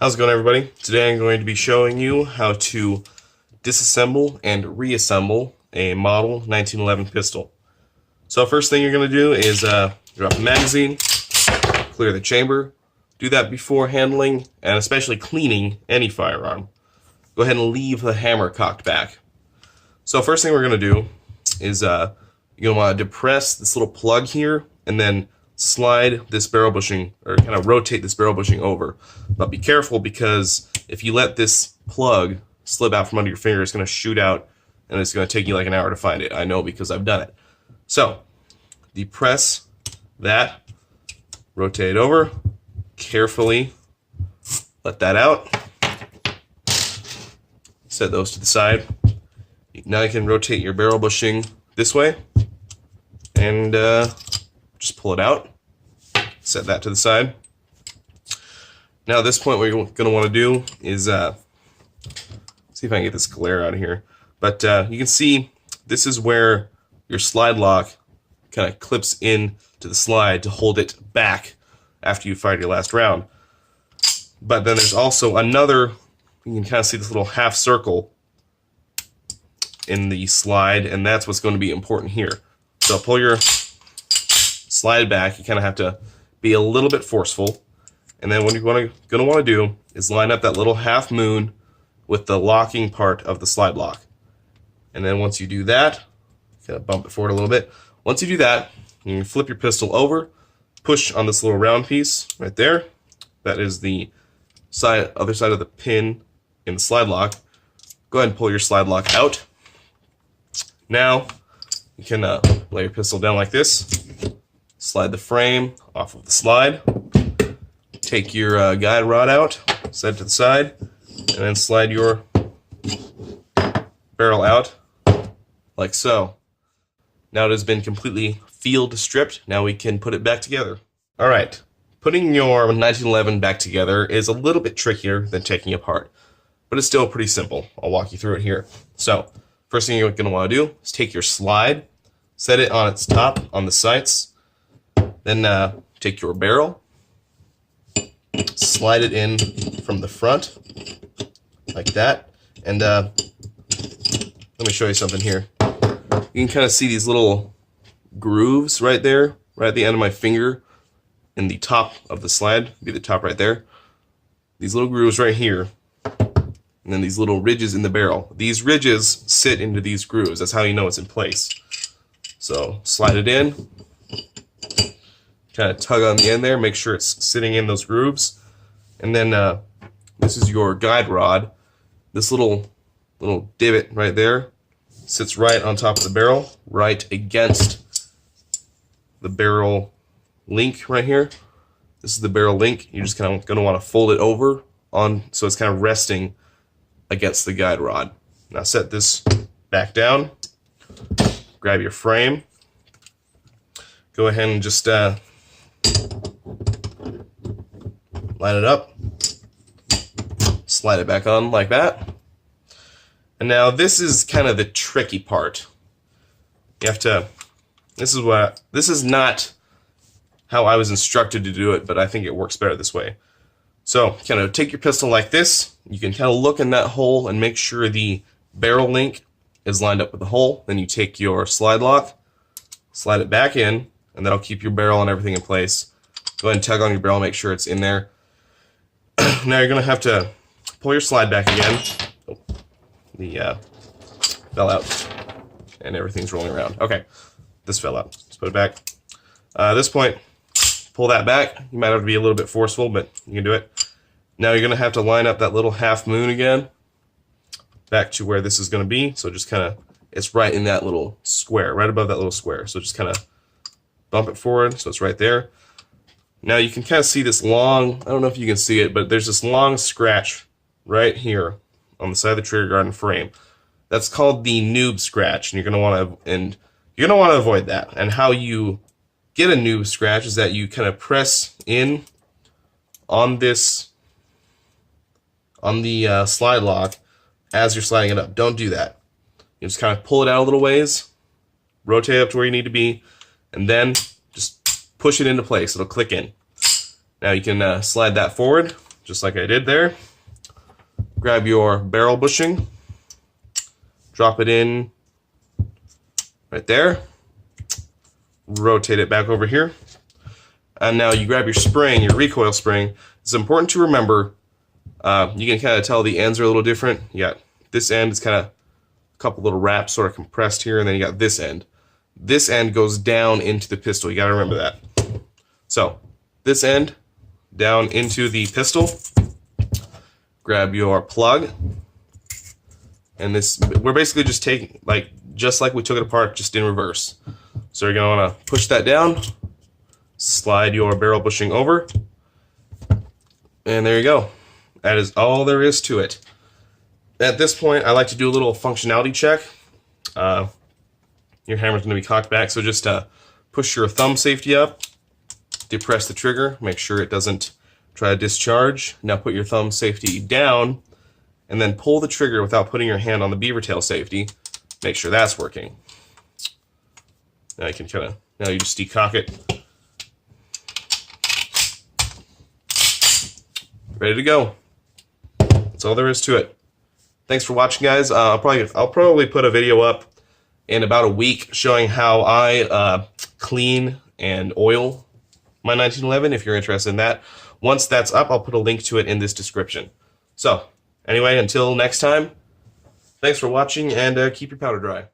How's it going, everybody? Today I'm going to be showing you how to disassemble and reassemble a model 1911 pistol. So first thing you're going to do is drop the magazine, clear the chamber. Do that before handling and especially cleaning any firearm. Go ahead and leave the hammer cocked back. So first thing we're going to do is you're going to want to depress this little plug here and then slide this barrel bushing, or kind of rotate this barrel bushing over. But be careful, because if you let this plug slip out from under your finger, it's going to shoot out and it's going to take you like an hour to find it. I know, because I've done it. So depress that, rotate it over, carefully let that out, set those to the side. Now you can rotate your barrel bushing this way and just pull it out. Set that to the side. Now at this point, what you're going to want to do is see if I can get this glare out of here. But you can see this is where your slide lock kind of clips in to the slide to hold it back after you fired your last round. But then there's also another, you can kind of see this little half circle in the slide, and that's what's going to be important here. So pull your slide back. You kind of have to be a little bit forceful, and then what you're going to want to do is line up that little half moon with the locking part of the slide lock. And then once you do that, kind of bump it forward a little bit. Once you do that, you can flip your pistol over, push on this little round piece right there. That is the other side of the pin in the slide lock. Go ahead and pull your slide lock out. Now you can lay your pistol down like this. Slide the frame off of the slide. Take your guide rod out, set it to the side, and then slide your barrel out like so. Now it has been completely field stripped. Now we can put it back together. Alright, putting your 1911 back together is a little bit trickier than taking it apart, but it's still pretty simple. I'll walk you through it here. So, first thing you're going to want to do is take your slide, set it on its top on the sights. Then take your barrel, slide it in from the front, like that, and let me show you something here. You can kind of see these little grooves right there, right at the end of my finger, in the top of the slide, be the top right there. These little grooves right here, and then these little ridges in the barrel. These ridges sit into these grooves. That's how you know it's in place. So slide it in. Kind of tug on the end there, make sure it's sitting in those grooves. And then this is your guide rod. This little divot right there sits right on top of the barrel, right against the barrel link right here. This is the barrel link. You're just kind of going to want to fold it over on, so it's kind of resting against the guide rod. Now set this back down. Grab your frame. Go ahead and just line it up, slide it back on like that. And now this is kind of the tricky part. You have to, this is not how I was instructed to do it, but I think it works better this way. So kind of take your pistol like this. You can kind of look in that hole and make sure the barrel link is lined up with the hole. Then you take your slide lock, slide it back in, and that'll keep your barrel and everything in place. Go ahead and tug on your barrel, make sure it's in there. Now you're going to have to pull your slide back again. Oh, the fell out, and everything's rolling around. Okay, this fell out. Let's put it back. At this point, pull that back. You might have to be a little bit forceful, but you can do it. Now you're going to have to line up that little half moon again, back to where this is going to be. So just kind of, it's right in that little square, right above that little square. So just kind of bump it forward so it's right there. Now you can kind of see this long, I don't know if you can see it, but there's this long scratch right here on the side of the trigger guard and frame. That's called the noob scratch, and you're going to want to avoid that. And how you get a noob scratch is that you kind of press in on this, on the slide lock as you're sliding it up. Don't do that. You just kind of pull it out a little ways, rotate up to where you need to be, and then just push it into place. It'll click in. Now you can slide that forward, just like I did there. Grab your barrel bushing, drop it in right there, rotate it back over here, and now you grab your spring, your recoil spring. It's important to remember, you can kind of tell the ends are a little different. You got this end is kind of a couple little wraps sort of compressed here, and then you got this end. This end goes down into the pistol. You got to remember that. So this end down into the pistol. Grab your plug, and this, we're basically just taking, just like we took it apart, just in reverse. So you're going to want to push that down, slide your barrel bushing over, and there you go. That is all there is to it. At this point, I like to do a little functionality check. Your hammer's going to be cocked back, so just push your thumb safety up, depress the trigger, make sure it doesn't try to discharge. Now put your thumb safety down, and then pull the trigger without putting your hand on the beaver tail safety. Make sure that's working. Now you can now you just decock it. Ready to go. That's all there is to it. Thanks for watching, guys. I'll probably put a video up in about a week showing how I clean and oil my 1911, if you're interested in that. Once that's up, I'll put a link to it in this description. So, anyway, until next time, thanks for watching, and keep your powder dry.